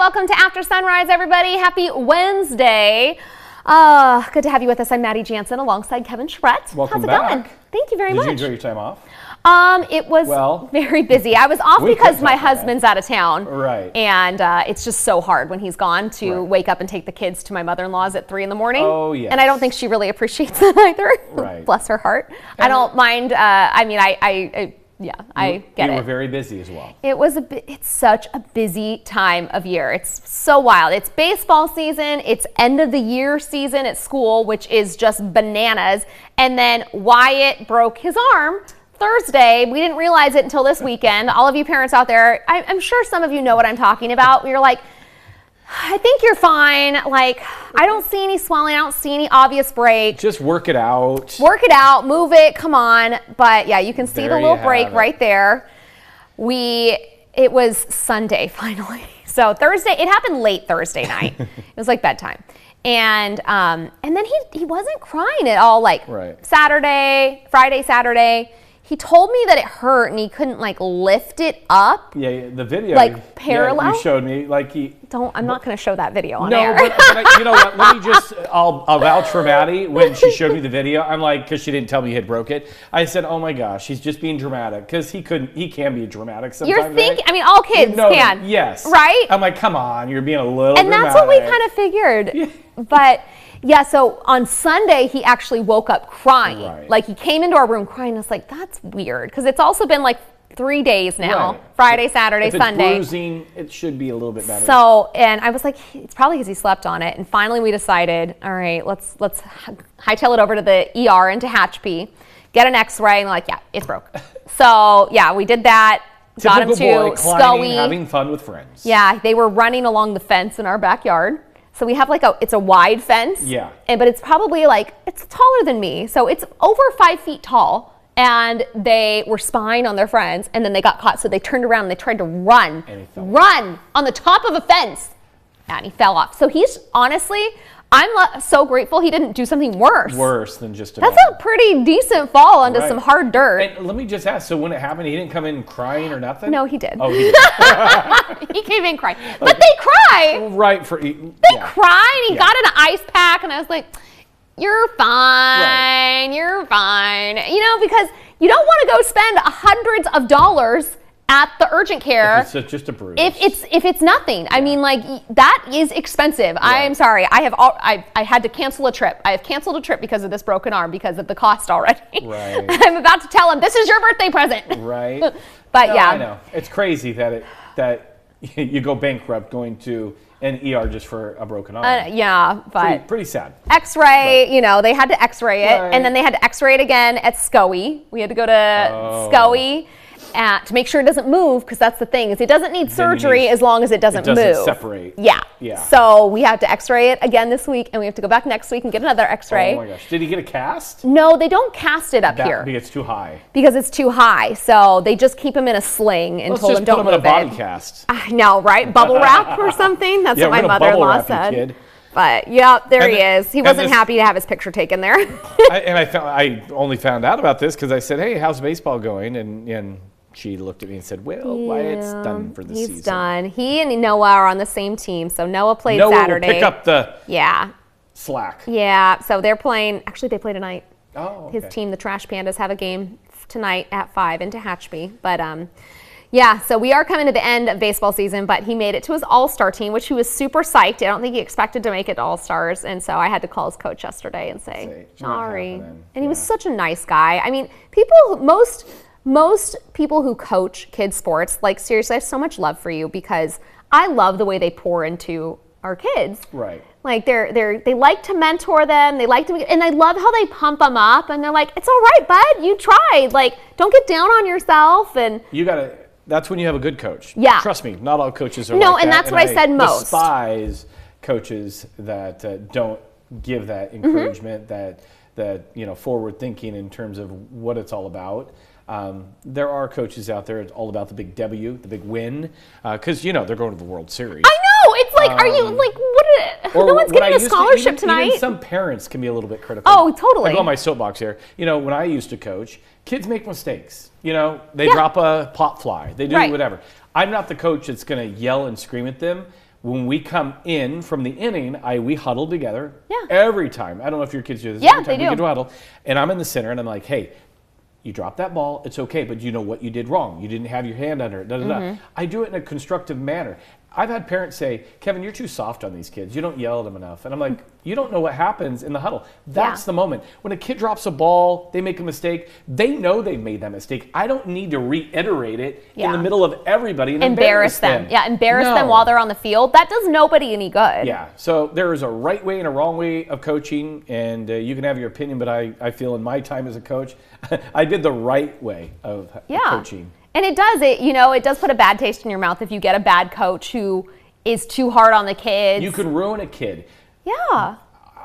Welcome to After Sunrise, everybody. Happy Wednesday. Good to have you with us. I'm Maddie Jansen alongside Kevin Schrett. Welcome How's it back. going? Thank you very much. Did you enjoy your time off? It was very busy. I was off because my husband's out of town. Right. And it's just so hard when he's gone to wake up and take the kids to my mother-in-law's at 3 in the morning. Oh, yes. And I don't think she really appreciates that either. Right. Bless her heart. I don't mind. I get it. You were very busy as well. It's such a busy time of year. It's so wild. It's baseball season. It's end of the year season at school, which is just bananas. And then Wyatt broke his arm Thursday. We didn't realize it until this weekend. All of you parents out there, I'm sure some of you know what I'm talking about. You're like, I think you're fine. Like, I don't see any swelling. I don't see any obvious break. Just work it out. Work it out. Move it. Come on. But yeah, you can see the little break right there. It was Sunday finally. So Thursday, it happened late Thursday night. It was like bedtime. And then he wasn't crying at all. Like Friday, Saturday. He told me that it hurt and he couldn't like lift it up. Yeah, the video. Like parallel. You showed me like he. I'm not going to show that video on air. No, but you know what? Let me just. I'll vouch for Maddie when she showed me the video. I'm like, because she didn't tell me he had broke it. I said, oh my gosh, he's just being dramatic because he can be dramatic sometimes. You're thinking. I mean, all kids can. Yes. Right. I'm like, come on, you're being a little. And that's what we kind of figured. Yeah. But. Yeah, so on Sunday, he actually woke up crying. Right. Like, he came into our room crying. It's like, that's weird. Because it's also been like 3 days now. Right. Friday, Saturday, Sunday. If it's bruising, it should be a little bit better. So, and I was like, it's probably because he slept on it. And finally we decided, all right, let's hightail it over to the ER in Tehachapi, get an x-ray, and like, yeah, it's broke. So, yeah, we did that. Got him to Scoey. Having fun with friends. Yeah, they were running along the fence in our backyard. So we have like it's a wide fence. Yeah. But it's probably like, it's taller than me. So it's over 5 feet tall. And they were spying on their friends and then they got caught. So they turned around and they tried to run on the top of a fence. And he fell off. So he's honestly, I'm so grateful he didn't do something worse. Worse than just That's a pretty decent fall onto some hard dirt. And let me just ask, so when it happened, he didn't come in crying or nothing? No, he did. Oh, he did. He came in crying. But they cry. Right. They cry, and he got an ice pack, and I was like, you're fine. You're fine. You know, because you don't want to go spend hundreds of dollars at the urgent care. If it's just a bruise. If it's nothing. Yeah. I mean, like, that is expensive. Right. I'm sorry. I had to cancel a trip. I have canceled a trip because of this broken arm because of the cost already. Right. I'm about to tell him, this is your birthday present. Right. But yeah. I know. It's crazy that you go bankrupt going to an ER just for a broken arm. Yeah, but pretty sad. X-ray, you know, they had to X-ray it, and then they had to X-ray it again at Scoey. We had to go to Scoey to make sure it doesn't move, because that's the thing, is it doesn't need surgery as long as it doesn't move. It doesn't separate. Yeah. So we have to X-ray it again this week, and we have to go back next week and get another X-ray. Oh my gosh. Did he get a cast? No, they don't cast it up here. Because it's too high. Because it's too high. So they just keep him in a sling and told him don't move it. Let's just put him in a body cast. I know, right? Bubble wrap or something? That's what my mother-in-law said. Kid. But yeah, there he is. He wasn't happy to have his picture taken there. I only found out about this because I said, hey, how's baseball going? And she looked at me and said, well, Wyatt's done for the season. He's done. He and Noah are on the same team. So Noah played Saturday. Noah will pick up the slack. Yeah, so they're playing. Actually, they play tonight. Oh, okay. His team, the Trash Pandas, have a game tonight at 5 in Tehachapi. But yeah, so we are coming to the end of baseball season, but he made it to his All-Star team, which he was super psyched. I don't think he expected to make it to All-Stars. And so I had to call his coach yesterday and say sorry. And he was such a nice guy. I mean, most people who coach kids sports, like, seriously, I have so much love for you because I love the way they pour into our kids. Right. Like, they like to mentor them. They like to, and I love how they pump them up. And they're like, it's all right, bud. You tried. Like, don't get down on yourself. And that's when you have a good coach. Yeah. Trust me, not all coaches are like that. No, and that's what I said most. Despise coaches that don't give that encouragement, that forward thinking in terms of what it's all about. There are coaches out there, it's all about the big W, the big win, because they're going to the World Series. I know, it's like, are you like, no one's getting a scholarship tonight. Even some parents can be a little bit critical. Oh, totally. I go on my soapbox here. When I used to coach, kids make mistakes. They drop a pop fly, they do whatever. I'm not the coach that's going to yell and scream at them. when we come in from the inning, we huddle together Yeah. every time. I don't know if your kids do this. Yeah, every time they we do. get to huddle, and I'm in the center, and I'm like, hey, you dropped that ball, it's okay, but you know what you did wrong. You didn't have your hand under it. Da, da, da. I do it in a constructive manner. I've had parents say, Kevin, you're too soft on these kids. You don't yell at them enough. And I'm like, you don't know what happens in the huddle. That's Yeah. the moment. When a kid drops a ball, they make a mistake, they know they've made that mistake. I don't need to reiterate it in Yeah. the middle of everybody and Embarrass them. Yeah, embarrass them No. while they're on the field. That does nobody any good. Yeah, so there is a right way and a wrong way of coaching, and you can have your opinion, but I feel in my time as a coach, I did the right way of coaching. And it does. It does put a bad taste in your mouth if you get a bad coach who is too hard on the kids. You can ruin a kid. Yeah.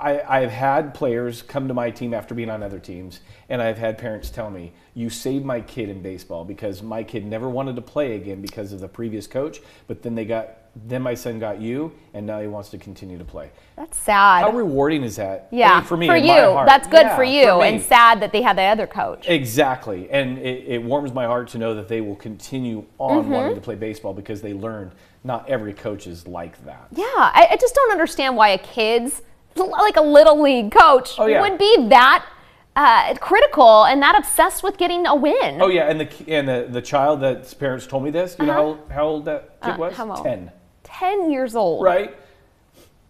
I've had players come to my team after being on other teams, and I've had parents tell me, you saved my kid in baseball because my kid never wanted to play again because of the previous coach, but then my son got you, and now he wants to continue to play. That's sad. How rewarding is that? Yeah, I mean, for me, in you. my heart. That's good Yeah, for you, me. and sad that they had the other coach. Exactly, and it warms my heart to know that they will continue on Mm-hmm. wanting to play baseball because they learned not every coach is like that. Yeah, I just don't understand why a kid's, like a little league coach, Oh, yeah. would be that critical and that obsessed with getting a win. Oh yeah, and the child that's parents told me this. You know how old that kid was? how old? 10. 10 years old. Right.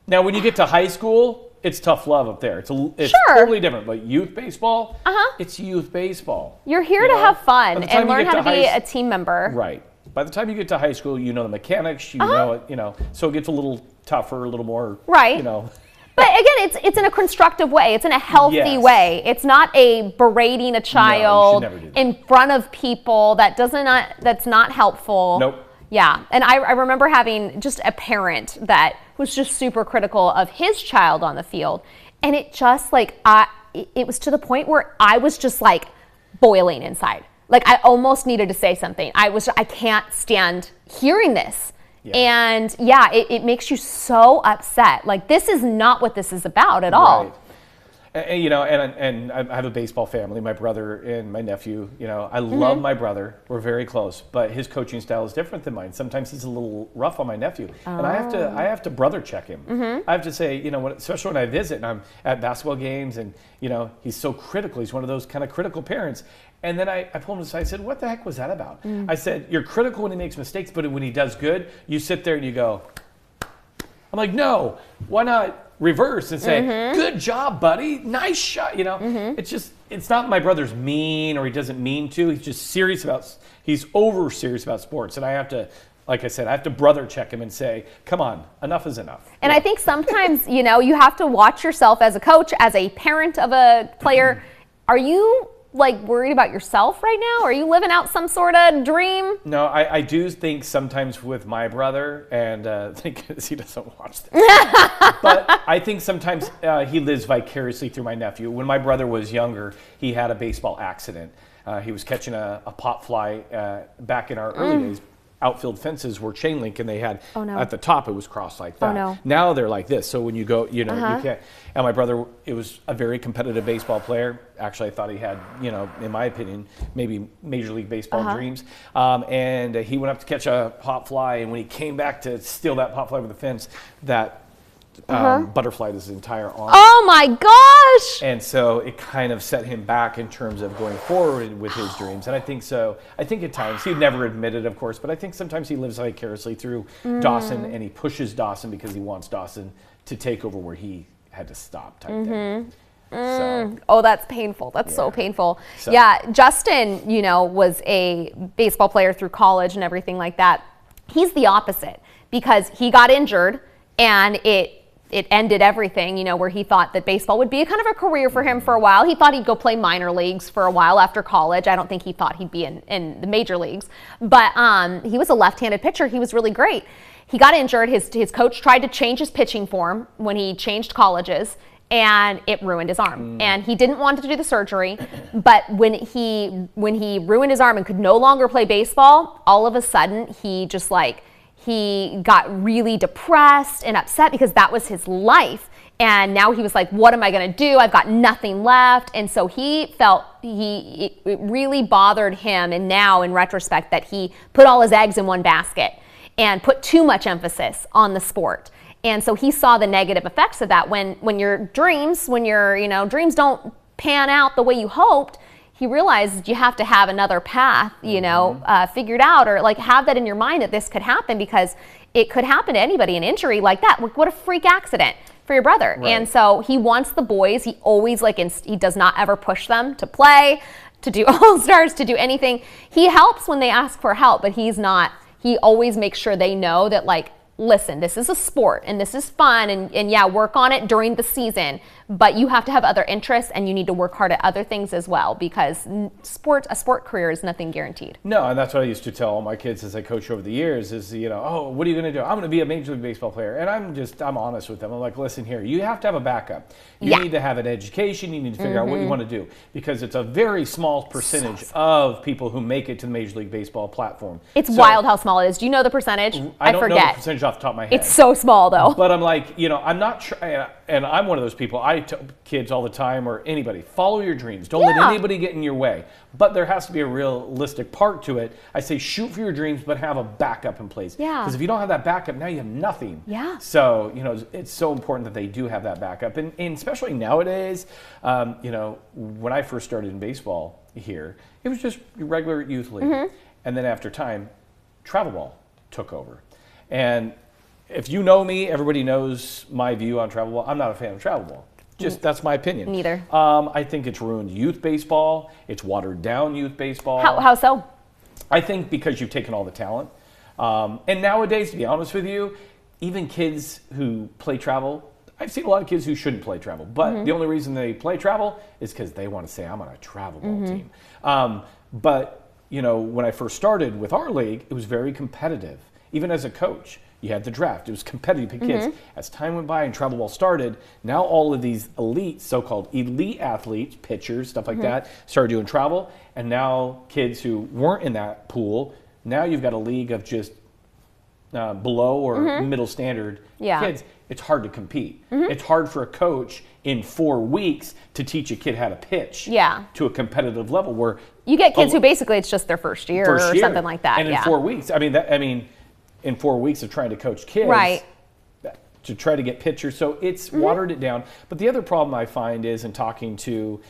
Now, when you get to high school, it's tough love up there. It's Sure. totally different. But youth baseball, it's youth baseball. You're here You to know? have By fun the time and you learn get how to be high- a team member. Right. By the time you get to high school, you know the mechanics. You know it. You know, so it gets a little tougher, a little more. Right. You know. But again, it's in a constructive way. It's in a healthy Yes. way. It's not a berating a child never do that. in front of people. That's not helpful. Nope. Yeah, and I remember having just a parent that was just super critical of his child on the field, and it just it was to the point where I was just like boiling inside. Like I almost needed to say something. I can't stand hearing this. Yeah. And yeah, it makes you so upset. Like this is not what this is about at all. Right. And, you know, and I have a baseball family, my brother and my nephew. You know, I love my brother. We're very close, but his coaching style is different than mine. Sometimes he's a little rough on my nephew, and I have to brother check him. I have to say, you know, especially when I visit and I'm at basketball games, and you know, he's so critical. He's one of those kind of critical parents. And then I pulled him aside. I said, "What the heck was that about?" I said, "You're critical when he makes mistakes, but when he does good, you sit there and you go." I'm like, "No, why not?" Reverse and say, good job, buddy. Nice shot. You know, it's not my brother's mean or he doesn't mean to. He's just he's over serious about sports. And I have to, like I said, I have to brother check him and say, come on, enough is enough. And I think sometimes, you know, you have to watch yourself as a coach, as a parent of a player. Are you like worried about yourself right now? Are you living out some sort of dream? No, I do think sometimes with my brother, and because he doesn't watch this, but I think sometimes he lives vicariously through my nephew. When my brother was younger, he had a baseball accident. He was catching a pop fly back in our early days. Outfield fences were chain link, and they had at the top it was crossed like that. Oh, no. Now they're like this, so when you go, you know, you can't. And my brother, it was a very competitive baseball player. Actually, I thought he had, you know, in my opinion, maybe Major League Baseball dreams. And he went up to catch a pop fly, and when he came back to steal that pop fly over the fence, that butterflied his entire arm. Oh my gosh! And so it kind of set him back in terms of going forward with his dreams. And I think so. I think at times, he'd never admit it, of course, but I think sometimes he lives vicariously through Dawson, and he pushes Dawson because he wants Dawson to take over where he had to stop type thing. So, Oh, that's painful. That's so Yeah. painful. So- Yeah, Justin, you know, was a baseball player through college and everything like that. He's the opposite because he got injured and it ended everything, you know, where he thought that baseball would be a kind of a career for him for a while. He thought he'd go play minor leagues for a while after college. I don't think he thought he'd be in the major leagues. But he was a left-handed pitcher. He was really great. He got injured. His coach tried to change his pitching form when he changed colleges, and it ruined his arm. And he didn't want to do the surgery, but when he ruined his arm and could no longer play baseball, all of a sudden he just he got really depressed and upset because that was his life. And now he was like, what am I going to do? I've got nothing left. And so he felt it really bothered him. And now in retrospect that he put all his eggs in one basket. and put too much emphasis on the sport. And so he saw the negative effects of that when your dreams don't pan out the way you hoped. He realized you have to have another path, figured out, or like have that in your mind that this could happen, because it could happen to anybody, an injury like that. What a freak accident for your brother. Right. And so he wants the boys. He always he does not ever push them to play, to do all-stars, to do anything. He helps when they ask for help, but he always makes sure they know that, like, listen, this is a sport and this is fun, and yeah, work on it during the season, but you have to have other interests and you need to work hard at other things as well, because a sport career is nothing guaranteed. No, and that's what I used to tell all my kids as I coach over the years is, oh, what are you going to do? I'm going to be a Major League Baseball player. And I'm honest with them. I'm like, listen here, you have to have a backup. You need to have an education. You need to figure out what you want to do, because it's a very small percentage of people who make it to the Major League Baseball platform. It's wild how small it is. Do you know the percentage? I don't know the percentage off the top of my head. It's so small, though. But I'm like, I'm not trying, and I'm one of those people. I tell kids all the time, or anybody, follow your dreams. Don't let anybody get in your way. But there has to be a realistic part to it. I say shoot for your dreams, but have a backup in place. Yeah. Because if you don't have that backup, now you have nothing. Yeah. So, it's so important that they do have that backup. And especially nowadays, when I first started in baseball here, it was just regular youth league. And then after time, travel ball took over. And if you know me, everybody knows my view on travel ball. I'm not a fan of travel ball. That's my opinion. Neither. I think it's ruined youth baseball. It's watered down youth baseball. How so? I think because you've taken all the talent. And nowadays, to be honest with you, even kids who play travel, I've seen a lot of kids who shouldn't play travel. But the only reason they play travel is because they want to say, I'm on a travel ball team. But, when I first started with our league, it was very competitive. Even as a coach, you had the draft. It was competitive for kids. As time went by and travel ball started, now all of these elite, so-called elite athletes, pitchers, stuff like that, started doing travel. And now kids who weren't in that pool, now you've got a league of just below or middle standard kids. It's hard to compete. It's hard for a coach in 4 weeks to teach a kid how to pitch to a competitive level, where you get kids who basically it's just their first year or something like that. And in 4 weeks, in 4 weeks of trying to coach kids, to try to get pitchers, so it's watered it down. But the other problem I find is, in talking to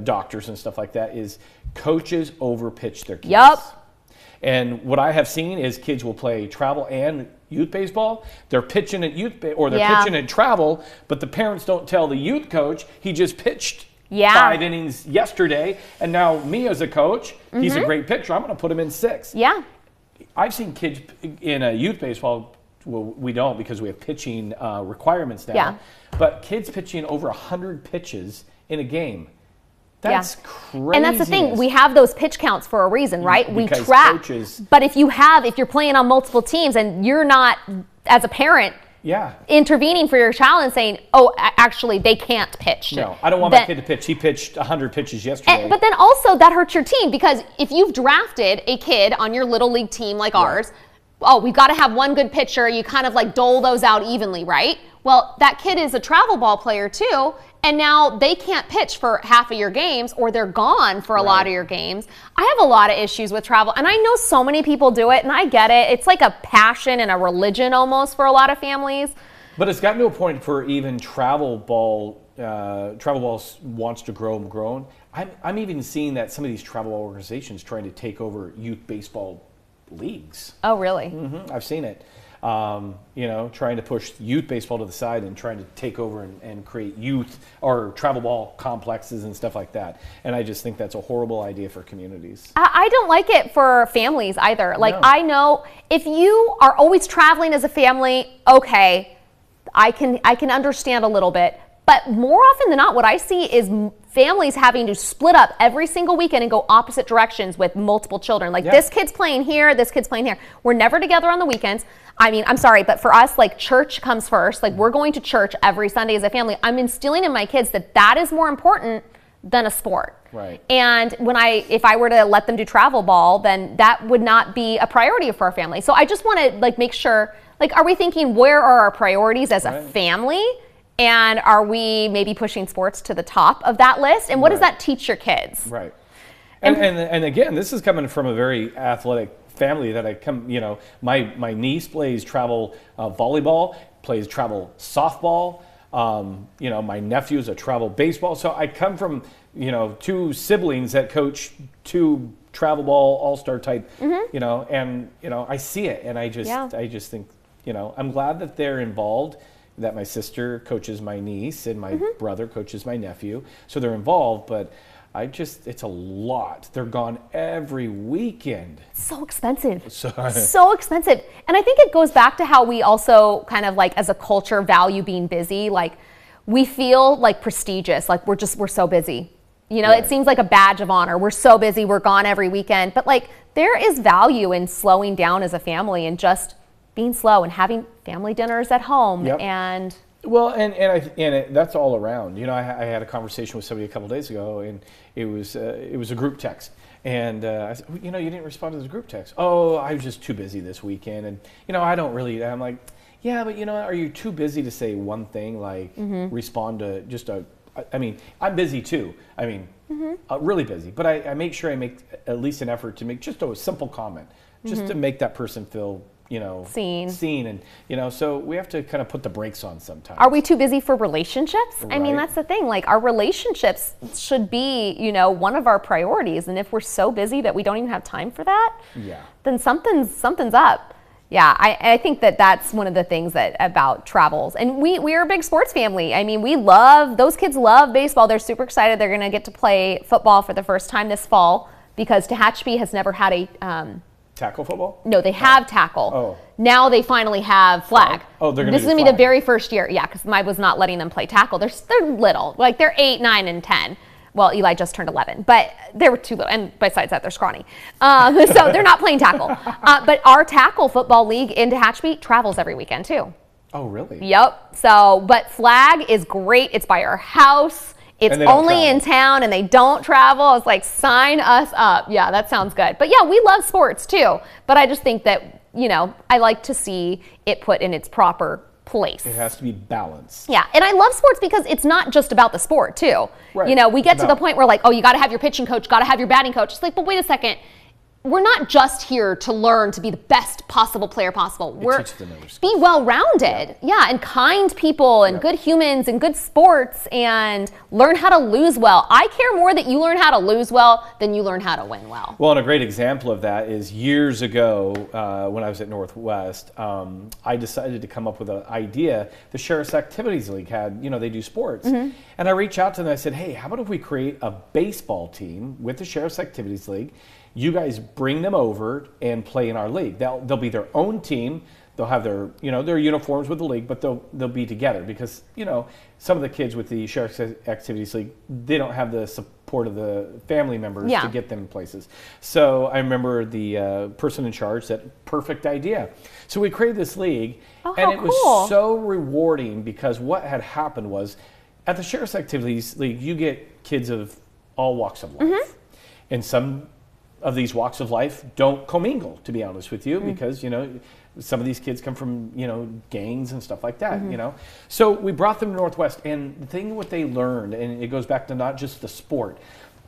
doctors and stuff like that, is coaches overpitch their kids. Yep. And what I have seen is kids will play travel and youth baseball. They're pitching at pitching at travel, but the parents don't tell the youth coach he just pitched 5 innings yesterday, and now me as a coach, he's a great pitcher. I'm going to put him in 6. Yeah. I've seen kids in a youth baseball. Well, we don't, because we have pitching requirements now. Yeah. But kids pitching over 100 pitches in a game. That's crazy. And that's the thing. We have those pitch counts for a reason, right? Because we track. Coaches, but if you're playing on multiple teams and you're not, as a parent, intervening for your child and saying, oh, actually, they can't pitch. No, I don't want my kid to pitch. He pitched 100 pitches yesterday. But then also that hurts your team, because if you've drafted a kid on your little league team like ours, we've got to have one good pitcher. You kind of like dole those out evenly, right? Well, that kid is a travel ball player too, and now they can't pitch for half of your games, or they're gone for a lot of your games. I have a lot of issues with travel, and I know so many people do it, and I get it. It's like a passion and a religion almost for a lot of families. But it's gotten to a point for even travel ball wants to grow and grow. I'm even seeing that some of these travel organizations trying to take over youth baseball leagues. Oh, really? I've seen it. Trying to push youth baseball to the side and trying to take over and create youth or travel ball complexes and stuff like that. And I just think that's a horrible idea for communities. I don't like it for families either. Like, I know if you are always traveling as a family, okay, I can understand a little bit. But more often than not, what I see is families having to split up every single weekend and go opposite directions with multiple children. Like, this kid's playing here, this kid's playing here. We're never together on the weekends. I mean, I'm sorry, but for us, like, church comes first. Like, we're going to church every Sunday as a family. I'm instilling in my kids that is more important than a sport. Right. And if I were to let them do travel ball, then that would not be a priority for our family. So I just want to make sure, are we thinking, where are our priorities as a family? And are we maybe pushing sports to the top of that list? And what does that teach your kids? Right. And again, this is coming from a very athletic family that I come, my niece plays travel volleyball, plays travel softball. My nephew's a travel baseball. So I come from, two siblings that coach two travel ball all-star type, and I see it, and I just think, I'm glad that they're involved, that my sister coaches my niece and my brother coaches my nephew. So they're involved, but it's a lot. They're gone every weekend. So expensive. So expensive. And I think it goes back to how we also kind of like as a culture value being busy. Like we feel like prestigious, like we're so busy. Right. It seems like a badge of honor. We're so busy, we're gone every weekend. But like there is value in slowing down as a family and just being slow and having family dinners at home. Yep. And well, that's all around. I had a conversation with somebody a couple of days ago, and it was a group text, and I said, you didn't respond to the group text. Oh, I was just too busy this weekend, and I don't really. I'm like, yeah, but are you too busy to say one thing like respond to just a? I mean, I'm busy too. I mean, really busy, but I make sure I make at least an effort to make just a simple comment, just to make that person feel. Seen, and so we have to kind of put the brakes on sometimes. Are we too busy for relationships? Right. I mean, that's the thing. Like our relationships should be, one of our priorities. And if we're so busy that we don't even have time for that, then something's up. Yeah, I think that's one of the things that about travels. And we are a big sports family. I mean, those kids love baseball. They're super excited. They're going to get to play football for the first time this fall because Tehachapi has never had a tackle football? No, they have tackle. Oh. Now they finally have flag. Oh, they're going to This is going to be the very first year. Yeah, because I was not letting them play tackle. They're little. Like they're 8, 9, and 10. Well, Eli just turned 11, but they were too little. And besides that, they're scrawny. So they're not playing tackle. But our tackle football league in Tehachapi travels every weekend too. Oh, really? Yep. But flag is great. It's by our house. It's only in town and they don't travel. I was like, sign us up. Yeah, that sounds good. But yeah, we love sports too. But I just think that, I like to see it put in its proper place. It has to be balanced. Yeah, and I love sports because it's not just about the sport too. Right. We get to the point where like, oh, you got to have your pitching coach, got to have your batting coach. It's like, but wait a second. We're not just here to learn to be the best possible player possible. We're be well-rounded, and kind people and good humans and good sports and learn how to lose well. I care more that you learn how to lose well than you learn how to win well. Well, and a great example of that is years ago when I was at Northwest, I decided to come up with an idea. The Sheriff's Activities League had, they do sports. And I reached out to them and I said, hey, how about if we create a baseball team with the Sheriff's Activities League? You guys bring them over and play in our league. They'll be their own team. They'll have their their uniforms with the league, but they'll be together because some of the kids with the Sheriff's Activities League, they don't have the support of the family members to get them places. So I remember the person in charge said, perfect idea. So we created this league, and it was so rewarding because what had happened was at the Sheriff's Activities League, you get kids of all walks of life, and some of these walks of life don't commingle, to be honest with you, because some of these kids come from gangs and stuff like that. So we brought them to Northwest, and the thing what they learned, and it goes back to not just the sport,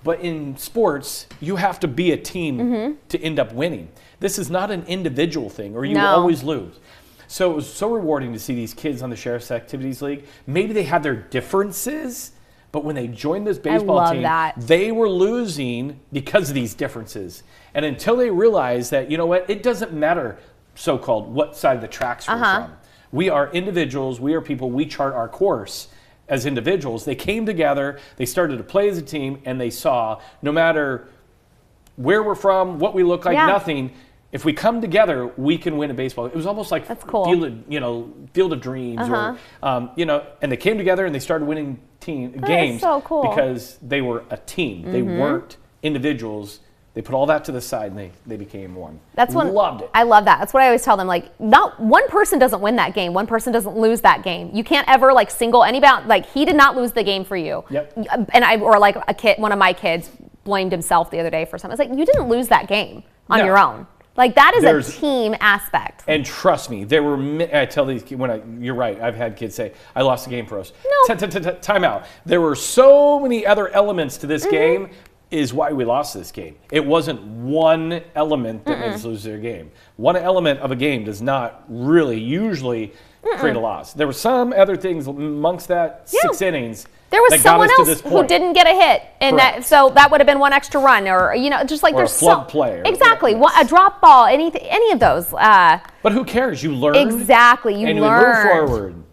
but in sports you have to be a team to end up winning. This is not an individual thing, or you always lose. So it was so rewarding to see these kids on the Sheriff's Activities League. Maybe they had their differences, but when they joined this baseball team, they were losing because of these differences. And until they realized that, it doesn't matter, so-called, what side of the tracks we're from. We are individuals. We are people. We chart our course as individuals. They came together. They started to play as a team, and they saw no matter where we're from, what we look like, nothing. If we come together, we can win a baseball. It was almost like Field of Dreams, or and they came together and they started winning games because they were a team. They weren't individuals. They put all that to the side and they became one. Loved it. I love that. That's what I always tell them. Like, not one person doesn't win that game. One person doesn't lose that game. You can't ever single anybody. Like, he did not lose the game for you. Yep. And one of my kids blamed himself the other day for something. I was like, you didn't lose that game on your own. Like, that is a team aspect. And trust me, I tell these kids, you're right, I've had kids say, I lost the game for us. No. Time out. There were so many other elements to this game, is why we lost this game. It wasn't one element that made us lose their game. One element of a game does not really usually create a loss. There were some other things amongst that 6 innings. There was that someone got us to else this who point. didn't get a hit, and so that would have been one extra run, or just like Or there's a flub play, or exactly whatever. a drop ball, any of those. But who cares? You learn. Exactly, you and learn. we move forward.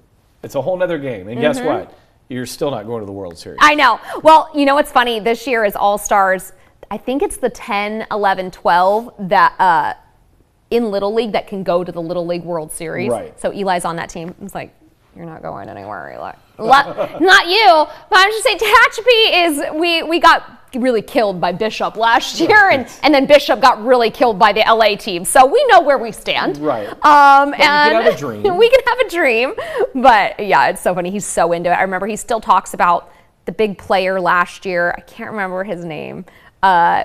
It's a whole nother game. And guess what? You're still not going to the World Series. I know. Well, you know what's funny? This year is All-Stars. I think it's the 10, 11, 12 that in Little League that can go to the Little League World Series. Right. So Eli's on that team. It's like, you're not going anywhere, Eli. Not you. But I'm just saying, Tehachapi is, we got really killed by Bishop last year, and then Bishop got really killed by the LA team. So we know where we stand. Right. And we can have a dream. We can have a dream. But yeah, it's so funny. He's so into it. I remember he still talks about the big player last year. I can't remember his name.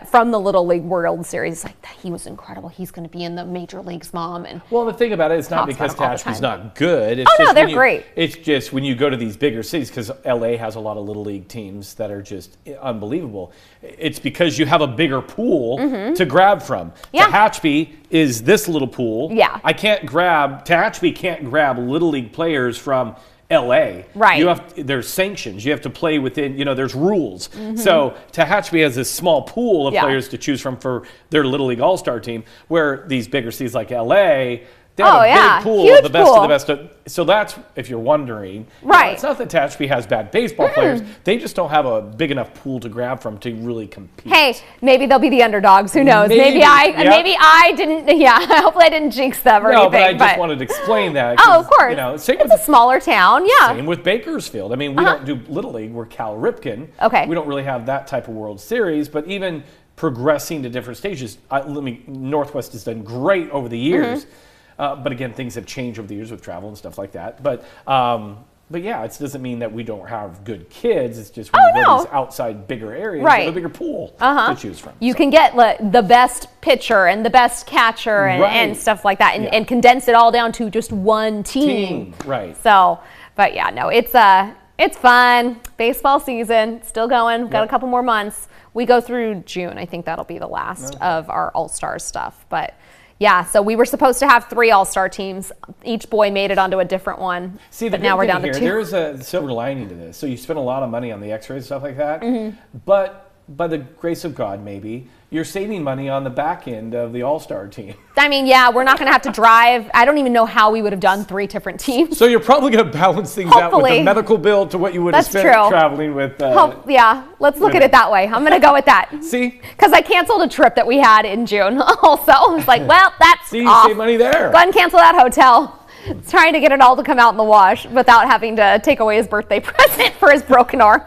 From the Little League World Series, like he was incredible. He's going to be in the major leagues, Mom. And well, the thing about it, it's not Talks because about him all the Tehachapi's time. not good. It's Oh, no, just they're when great. It's just when you go to these bigger cities, because LA has a lot of Little League teams that are just unbelievable. It's because you have a bigger pool to grab from. Yeah. Tehachapi is this little pool. Yeah. Tehachapi can't grab Little League players from LA. Right. There's sanctions. You have to play within, there's rules. So Tehachapi has this small pool of players to choose from for their Little League All-Star team, where these bigger cities like LA, they have a big pool Huge of the best pool. of the best. So that's, if you're wondering, Right. it's not that Tehachapi has bad baseball players. They just don't have a big enough pool to grab from to really compete. hey, maybe they'll be the underdogs. Who knows? Maybe, Maybe yeah. I didn't. Yeah, hopefully I didn't jinx them or No, anything. but I just wanted to explain that. Oh, of course. Same It's with a smaller town. Yeah. Same with Bakersfield. I mean, we don't do Little League. We're Cal Ripken. Okay. We don't really have that type of World Series, but even progressing to different stages, Northwest has done great over the years. But again, things have changed over the years with travel and stuff like that. But yeah, it doesn't mean that we don't have good kids. It's just when you go to these outside bigger areas, you have a bigger pool to choose from. You can get the best pitcher and the best catcher and stuff like that, and condense it all down to just one team. Right. So, but yeah, no, it's fun. Baseball season still going. Got a couple more months. We go through June. I think that'll be the last of our All-Star stuff. But yeah, so we were supposed to have 3 All-Star teams. Each boy made it onto a different one. See, but now we're down to 2. There is a silver lining to this. So you spend a lot of money on the X-rays and stuff like that, but by the grace of God, maybe, you're saving money on the back end of the All-Star team. I mean, yeah, we're not going to have to drive. I don't even know how we would have done 3 different teams. So you're probably going to balance things out with the medical bill to what you would have That's spent true. traveling with. Yeah, let's look at it that way. I'm going to go with that. See? Because I canceled a trip that we had in June also. I was like, well, that's See, you off. save money there. Go ahead and cancel that hotel. Trying to get it all to come out in the wash without having to take away his birthday present for his broken arm.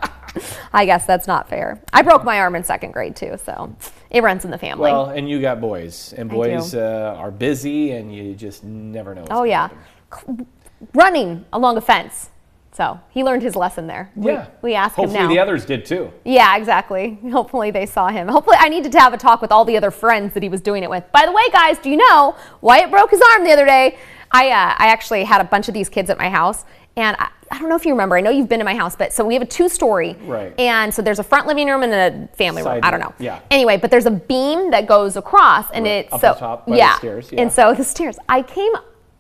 I guess that's not fair. I broke my arm in 2nd grade too, so it runs in the family. Well, and you got boys, and boys are busy, and you just never know what's oh yeah, happen. Running along a fence. So he learned his lesson there. Yeah. We ask him now. Hopefully the others did too. Yeah, exactly. Hopefully they saw him. Hopefully I needed to have a talk with all the other friends that he was doing it with. By the way, guys, do you know Wyatt broke his arm the other day? I actually had a bunch of these kids at my house, and I don't know if you remember. I know you've been to my house, but so we have a 2-story. Right. And so there's a front living room and a family room. Side I don't room, know. yeah. Anyway, but there's a beam that goes across, and it's Up so on top by the stairs, yeah. And so the stairs. I came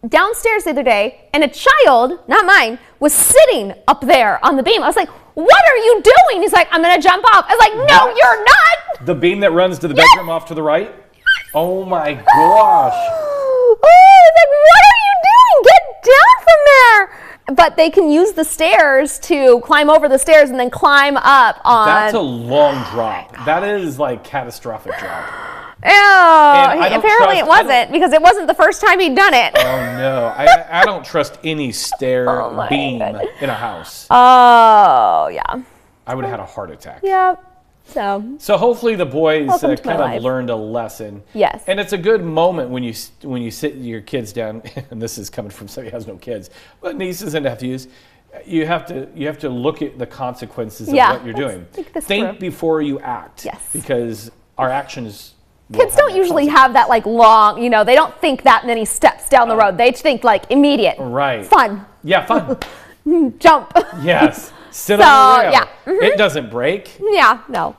downstairs the other day, and a child, not mine, was sitting up there on the beam. I was like, "What are you doing?" He's like, "I'm gonna jump off." I was like, "No, What? you're not." The beam that runs to the bedroom off to the right? Oh my gosh. Oh, I was like, "What are you doing? Get down from there!" But they can use the stairs to climb over the stairs and then climb up on. That's a long drop. That is like catastrophic drop. Ew. I don't Apparently trust- it wasn't, because it wasn't the first time he'd done it. Oh no, I don't trust any stair my beam goodness. in a house. Oh, yeah. I would have had a heart attack. Yeah. So hopefully the boys Welcome to my kind of life. learned a lesson. Yes. And it's a good moment when you sit your kids down, and this is coming from somebody who has no kids, but nieces and nephews. You have to look at the consequences of what you're doing. Think before you act. Yes. Because our actions. Kids don't usually have that like long, they don't think that many steps down the road. They think like immediate. Right. Fun. Yeah, fun. Jump. Yes. Sit So, on the rail. yeah. It doesn't break. Yeah, no.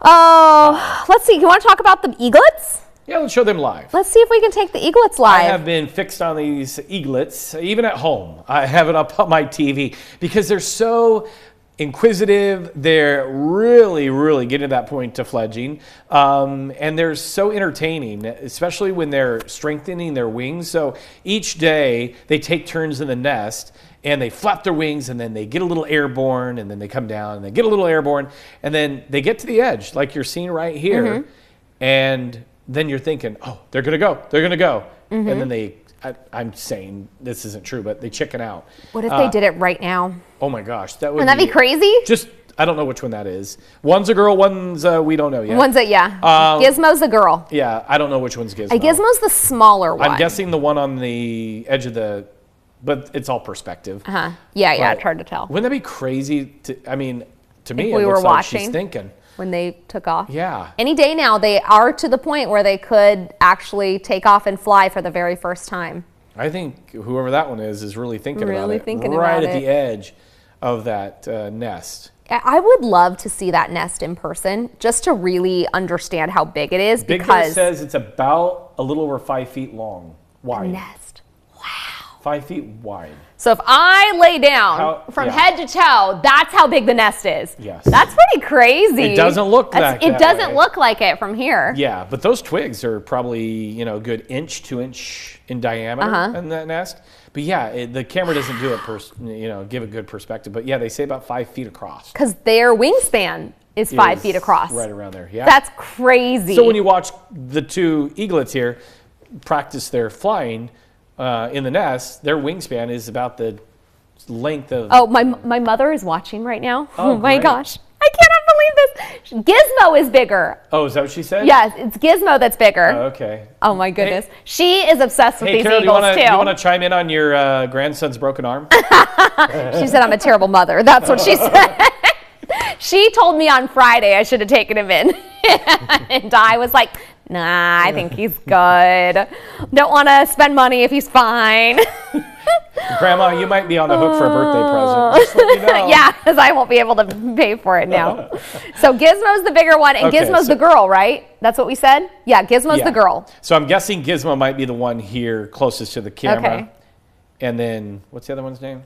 Oh, let's see. You want to talk about the eaglets? Yeah, let's show them live. Let's see if we can take the eaglets live. I have been fixed on these eaglets, even at home. I have it up on my TV because they're so inquisitive. They're really, really getting to that point to fledging. And they're so entertaining, especially when they're strengthening their wings. So each day they take turns in the nest and they flap their wings and then they get a little airborne and then they come down and they get a little airborne and then they get to the edge like you're seeing right here. And then you're thinking, oh, they're going to go. They're going to go. And then I'm saying this isn't true, but they chicken out. What if they did it right now? Oh my gosh, that would Wouldn't that be crazy? Just, I don't know which one that is. One's a girl, one's we don't know yet. One's Gizmo's the girl. Yeah, I don't know which one's Gizmo. Gizmo's the smaller one. I'm guessing the one on the edge of the, but it's all perspective. Yeah, it's hard to tell. Wouldn't that be crazy? To me, we it were looks like she's watching. thinking. When they took off. Yeah. Any day now, they are to the point where they could actually take off and fly for the very first time. I think whoever that one is really thinking about it. Thinking right about at the edge of that nest. I would love to see that nest in person just to really understand how big it is. Big because Bear says it's about a little over 5 feet long, wide. Nest. Wow. 5 feet wide. So if I lay down from head to toe, that's how big the nest is. Yes. That's pretty crazy. It doesn't look It doesn't look like it from here. Yeah, but those twigs are probably, a good 2 inch in diameter in that nest. But yeah, the camera doesn't do it, give a good perspective. But yeah, they say about 5 feet across. Because their wingspan is 5 feet across. Right around there, yeah. That's crazy. So when you watch the two eaglets here practice their flying in the nest, their wingspan is about the length of... Oh, my mother is watching right now. Oh my great. gosh. I cannot believe this. Gizmo is bigger. Oh, is that what she said? Yes, it's Gizmo that's bigger. Oh, okay. Oh my goodness. She is obsessed with these Carol, eagles too. Do you want to chime in on your grandson's broken arm? She said I'm a terrible mother. That's what she said. She told me on Friday I should have taken him in. And I was like, nah, I think he's good. Don't want to spend money if he's fine. Grandma, you might be on the hook for a birthday present. Just let me know. Yeah, because I won't be able to pay for it now. So Gizmo's the bigger one, and Gizmo's the girl, right? That's what we said? Yeah, Gizmo's the girl. So I'm guessing Gizmo might be the one here closest to the camera. Okay. And then, what's the other one's name?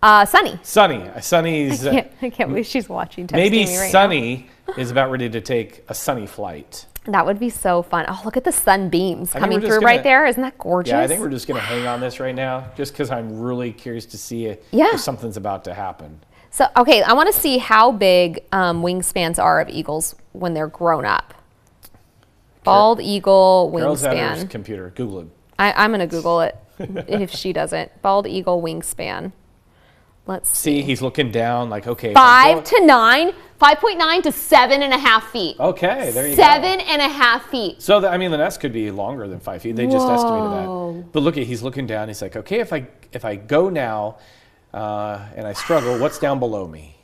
Sunny. Sunny's... I can't believe she's watching. Maybe me right Sunny is about ready to take a Sunny flight. That would be so fun. Oh, look at the sunbeams coming through gonna, right there. Isn't that gorgeous? Yeah, I think we're just going to hang on this right now just because I'm really curious to see if something's about to happen. So, okay, I want to see how big wingspans are of eagles when they're grown up. Bald eagle Carol's at her wingspan. computer. Google it. I'm going to Google it if she doesn't. Bald eagle wingspan. Let's see. He's looking down like, okay. 5.9 to 7.5 feet. Okay, there you go. 7.5 feet. So, the nest could be longer than 5 feet. They just estimated that. But look, he's looking down. He's like, okay, if I go now and I struggle, what's down below me?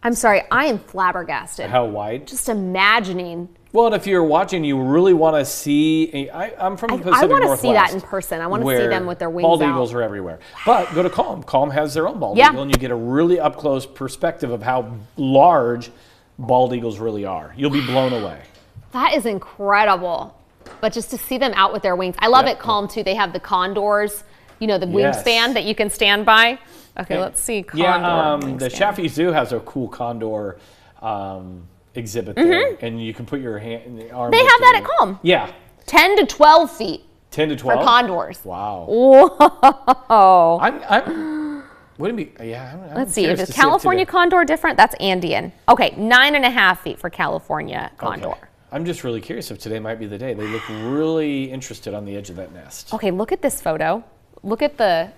I'm sorry, I am flabbergasted. How wide? Just imagining. Well, and if you're watching, you really want to see. I'm from the Pacific Northwest. I want to see that in person. I want to see them with their wings bald out. Bald eagles are everywhere. But go to Calm. Calm has their own bald eagle, and you get a really up close perspective of how large bald eagles really are. You'll be blown away. That is incredible. But just to see them out with their wings. I love it, Calm, too. They have the condors, the wingspan that you can stand by. Okay, let's see. Condor the Chaffee Zoo has a cool condor exhibit there, and you can put your arm. They have that at Calm. Yeah. 10 to 12 feet. 10 to 12? For condors. Wow. Whoa. Wouldn't it be, Let's see. Is California condor different? That's Andean. Okay, 9.5 feet for California condor. Okay. I'm just really curious if today might be the day. They look really interested on the edge of that nest. Okay, look at this photo. Look at the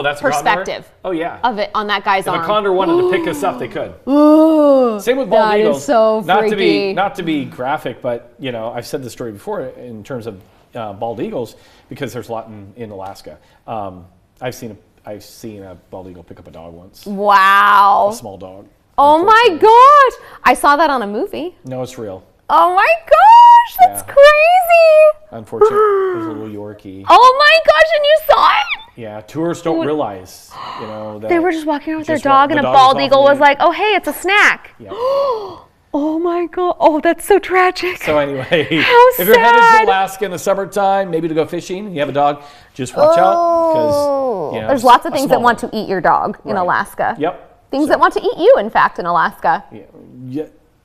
that's perspective. Oh yeah. Of it on that guy's arm. If a condor wanted to pick us up, they could. Same with bald that eagles. Is so freaky. Not to be graphic, but I've said this story before in terms of bald eagles because there's a lot in Alaska. I've seen a bald eagle pick up a dog once. Wow. A small dog. Oh my gosh! I saw that on a movie. No, it's real. Oh my gosh, that's crazy! Unfortunately, it was a little Yorkie. Oh my gosh, and you saw it? Yeah, tourists don't realize, that they were just walking around with their dog, and a bald eagle was like, "Oh hey, it's a snack." Yeah. Oh my God. Oh, that's so tragic. So anyway, How if you're headed sad. to Alaska in the summertime, maybe to go fishing, and you have a dog, just watch out because There's lots of things that want to eat your dog in Right. Alaska. Yep. Things that want to eat you, in fact, in Alaska.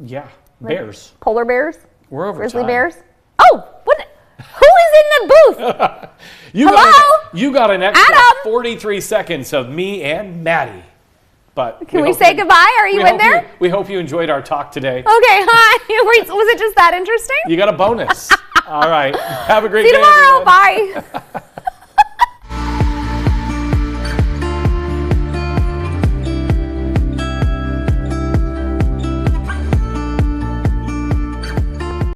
Yeah. Bears. Polar bears, We're over grizzly time. bears. Oh, what? Who is in the booth? Hello? You got an extra Adam? 43 seconds of me and Maddie. But Can we hope say you- goodbye? Are you in there? we hope you enjoyed our talk today. Okay, hi. Was it just that interesting? You got a bonus. All right. Have a great See you day. tomorrow. Everyone. Bye.